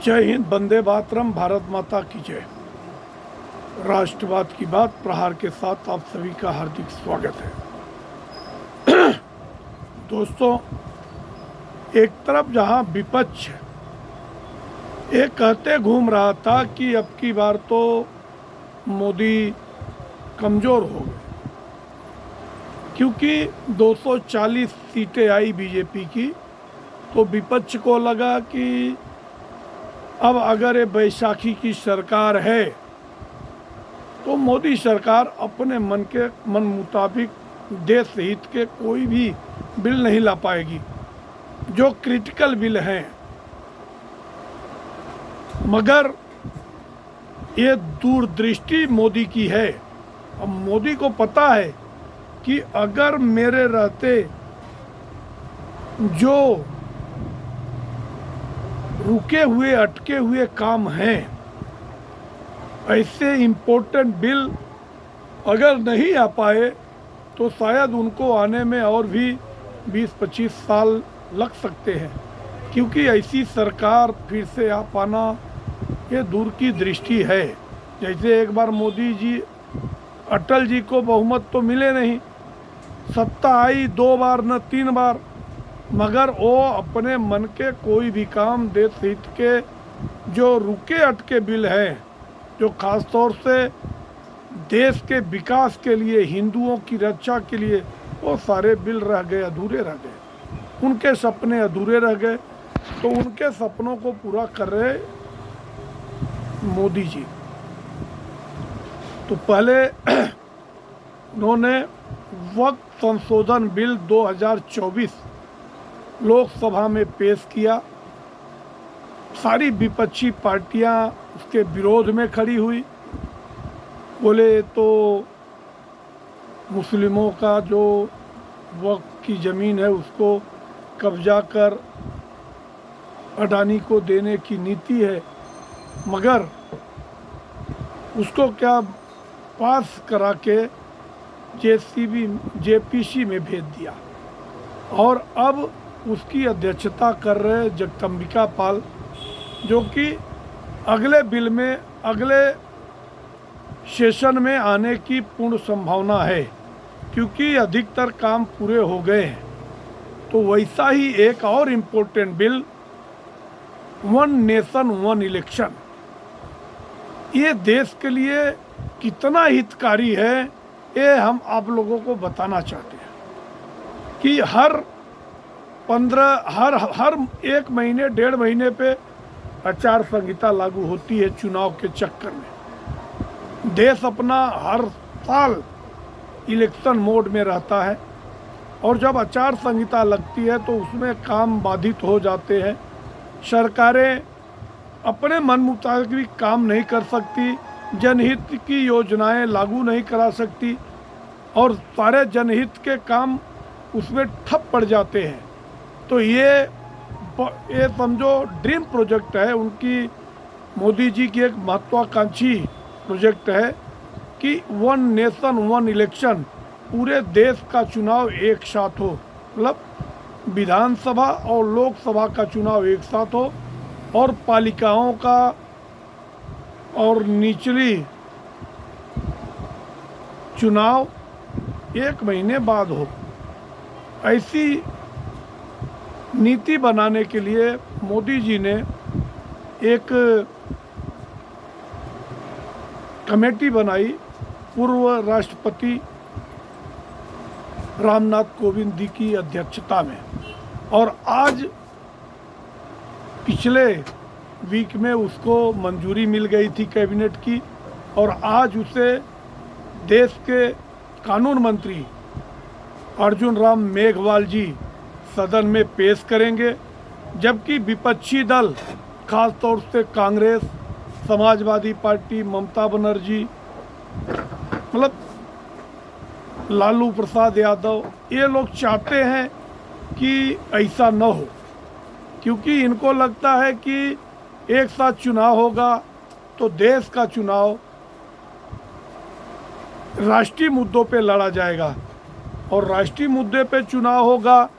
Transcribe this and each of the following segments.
जय हिंद, वंदे मातरम, भारत माता की जय। राष्ट्रवाद की बात प्रहार के साथ आप सभी का हार्दिक स्वागत है। दोस्तों, एक तरफ जहां विपक्ष ये कहते घूम रहा था कि अब की बार तो मोदी कमज़ोर हो गए क्योंकि 240 सीटें आई बीजेपी की, तो विपक्ष को लगा कि अब अगर ये बैसाखी की सरकार है तो मोदी सरकार अपने मन मुताबिक देश हित के कोई भी बिल नहीं ला पाएगी, जो क्रिटिकल बिल हैं। मगर ये दूरदृष्टि मोदी की है। अब मोदी को पता है कि अगर मेरे रहते जो रुके हुए अटके हुए काम हैं, ऐसे इम्पोर्टेंट बिल अगर नहीं आ पाए तो शायद उनको आने में और भी 20-25 साल लग सकते हैं, क्योंकि ऐसी सरकार फिर से आ पाना ये दूर की दृष्टि है। जैसे एक बार मोदी जी, अटल जी को बहुमत तो मिले नहीं, सत्ता आई 2 बार न 3 बार, मगर वो अपने मन के कोई भी काम देश हित के जो रुके अटके बिल हैं, जो खास तौर से देश के विकास के लिए, हिंदुओं की रक्षा के लिए, वो सारे बिल रह गए, अधूरे रह गए। उनके सपने अधूरे रह गए, तो उनके सपनों को पूरा कर रहे मोदी जी। तो पहले उन्होंने वक्त संशोधन बिल 2024 लोकसभा में पेश किया। सारी विपक्षी पार्टियां उसके विरोध में खड़ी हुई। बोले तो मुस्लिमों का जो वक्फ की ज़मीन है उसको कब्जा कर अडानी को देने की नीति है, मगर उसको क्या पास करा के जेपीसी में भेज दिया, और अब उसकी अध्यक्षता कर रहे जगदम्बिका पाल, जो कि अगले बिल में, अगले सेशन में आने की पूर्ण संभावना है, क्योंकि अधिकतर काम पूरे हो गए हैं। तो वैसा ही एक और important bill, one nation one election, ये देश के लिए कितना हितकारी है, ये हम आप लोगों को बताना चाहते हैं कि हर 1 महीने 1.5 महीने पे आचार संहिता लागू होती है चुनाव के चक्कर में। देश अपना हर साल इलेक्शन मोड में रहता है, और जब आचार संहिता लगती है तो उसमें काम बाधित हो जाते हैं। सरकारें अपने मन मुताबिक काम नहीं कर सकती, जनहित की योजनाएं लागू नहीं करा सकती, और सारे जनहित के काम उसमें ठप पड़ जाते हैं। तो ये समझो ड्रीम प्रोजेक्ट है उनकी, मोदी जी की एक महत्वाकांक्षी प्रोजेक्ट है कि वन नेशन वन इलेक्शन, पूरे देश का चुनाव एक साथ हो, मतलब विधानसभा और लोकसभा का चुनाव एक साथ हो, और पालिकाओं का और निचली चुनाव 1 महीने बाद हो। ऐसी नीति बनाने के लिए मोदी जी ने एक कमेटी बनाई पूर्व राष्ट्रपति रामनाथ कोविंद जी की अध्यक्षता में, और आज पिछले वीक में उसको मंजूरी मिल गई थी कैबिनेट की, और आज उसे देश के कानून मंत्री अर्जुन राम मेघवाल जी सदन में पेश करेंगे, जबकि विपक्षी दल, खास तौर से कांग्रेस, समाजवादी पार्टी, ममता बनर्जी, मतलब लालू प्रसाद यादव, ये लोग चाहते हैं कि ऐसा न हो, क्योंकि इनको लगता है कि एक साथ चुनाव होगा तो देश का चुनाव राष्ट्रीय मुद्दों पे लड़ा जाएगा, और राष्ट्रीय मुद्दे पे चुनाव होगा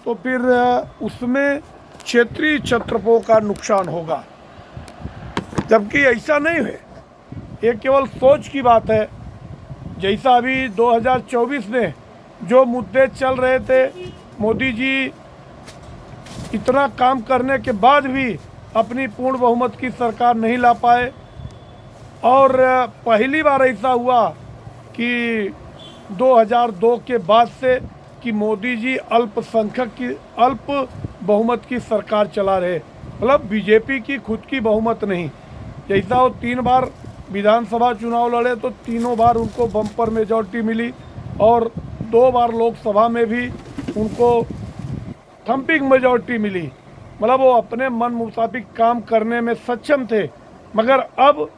तो फिर उसमें क्षेत्रीय छत्रपों का नुकसान होगा। जबकि ऐसा नहीं है, ये केवल सोच की बात है। जैसा अभी 2024 में जो मुद्दे चल रहे थे, मोदी जी इतना काम करने के बाद भी अपनी पूर्ण बहुमत की सरकार नहीं ला पाए। और पहली बार ऐसा हुआ कि 2002 के बाद से कि मोदी जी अल्प बहुमत की सरकार चला रहे, मतलब बीजेपी की खुद की बहुमत नहीं। जैसा वो 3 बार विधानसभा चुनाव लड़े तो तीनों बार उनको बम्पर मेजॉरिटी मिली और 2 बार लोकसभा में भी उनको थम्पिंग मेजॉरिटी मिली। मतलब वो अपने मन मुताबिक काम करने में सक्षम थे। मगर अब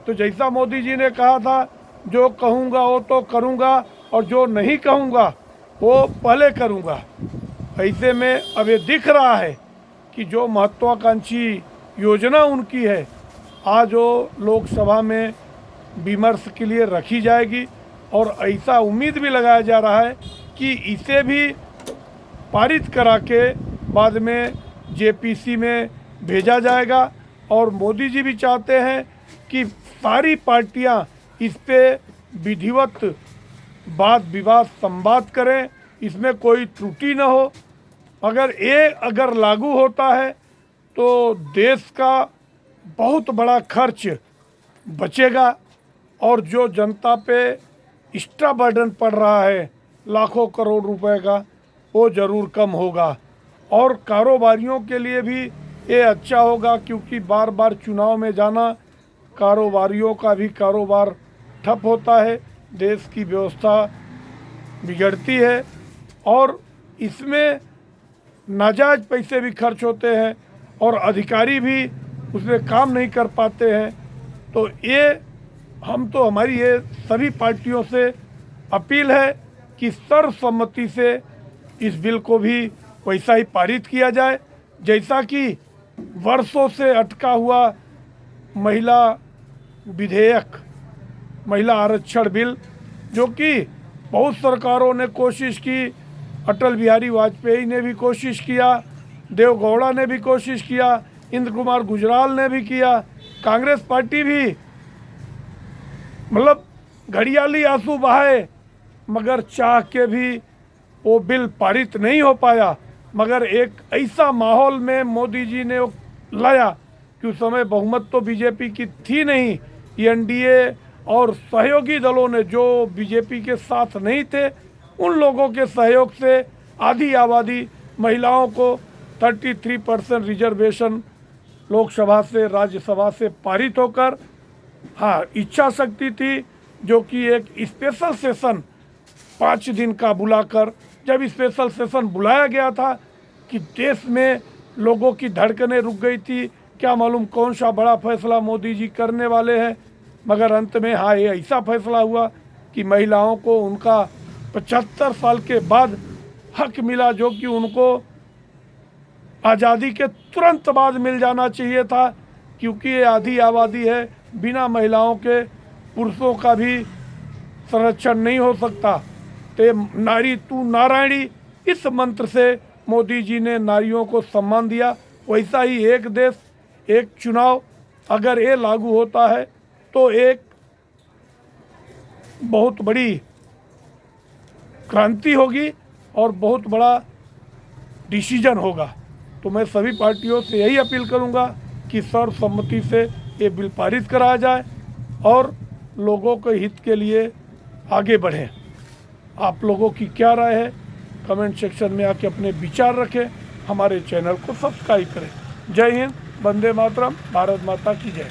तो जैसा मोदी जी ने कहा था, जो कहूँगा वो तो करूँगा और जो नहीं कहूँगा वो पहले करूँगा। ऐसे में अब ये दिख रहा है कि जो महत्वाकांक्षी योजना उनकी है आज वो लोकसभा में विमर्श के लिए रखी जाएगी। और ऐसा उम्मीद भी लगाया जा रहा है कि इसे भी पारित करा के बाद में जेपीसी में भेजा जाएगा। और मोदी जी भी चाहते हैं कि सारी पार्टियां इस पे विधिवत वाद विवाद संवाद करें, इसमें कोई त्रुटि न हो। अगर लागू होता है तो देश का बहुत बड़ा खर्च बचेगा और जो जनता पे एक्स्ट्रा बर्डन पड़ रहा है लाखों करोड़ रुपए का, वो ज़रूर कम होगा। और कारोबारियों के लिए भी ये अच्छा होगा, क्योंकि बार बार चुनाव में जाना कारोबारियों का भी कारोबार ठप होता है, देश की व्यवस्था बिगड़ती है और इसमें नाजायज पैसे भी खर्च होते हैं और अधिकारी भी उसमें काम नहीं कर पाते हैं। तो ये हमारी ये सभी पार्टियों से अपील है कि सर्वसम्मति से इस बिल को भी वैसा ही पारित किया जाए जैसा कि वर्षों से अटका हुआ महिला विधेयक, महिला आरक्षण बिल, जो कि बहुत सरकारों ने कोशिश की, अटल बिहारी वाजपेयी ने भी कोशिश किया, देवगौड़ा ने भी कोशिश किया, इंद्र कुमार गुजराल ने भी किया, कांग्रेस पार्टी भी मतलब घड़ियाली आंसू बहाए, मगर चाह के भी वो बिल पारित नहीं हो पाया। मगर एक ऐसा माहौल में मोदी जी ने वो लाया कि उस समय बहुमत तो बीजेपी की थी नहीं, एनडीए और सहयोगी दलों ने जो बीजेपी के साथ नहीं थे उन लोगों के सहयोग से आधी आबादी महिलाओं को 33% रिजर्वेशन लोकसभा से राज्यसभा से पारित होकर, हाँ, इच्छा शक्ति थी जो कि एक स्पेशल सेशन 5 दिन का बुलाकर, जब स्पेशल सेशन बुलाया गया था कि देश में लोगों की धड़कनें रुक गई थी, क्या मालूम कौन सा बड़ा फैसला मोदी जी करने वाले हैं। मगर अंत में हाँ, ये ऐसा फैसला हुआ कि महिलाओं को उनका 75 साल के बाद हक मिला, जो कि उनको आज़ादी के तुरंत बाद मिल जाना चाहिए था, क्योंकि ये आधी आबादी है, बिना महिलाओं के पुरुषों का भी संरक्षण नहीं हो सकता। तो नारी तू नारायणी, इस मंत्र से मोदी जी ने नारियों को सम्मान दिया। वैसा ही एक देश एक चुनाव अगर ये लागू होता है तो एक बहुत बड़ी क्रांति होगी और बहुत बड़ा डिसीजन होगा। तो मैं सभी पार्टियों से यही अपील करूंगा कि सर्वसम्मति से ये बिल पारित कराया जाए और लोगों के हित के लिए आगे बढ़ें। आप लोगों की क्या राय है, कमेंट सेक्शन में आके अपने विचार रखें। हमारे चैनल को सब्सक्राइब करें। जय हिंद, वंदे मातरम, भारत माता की जय।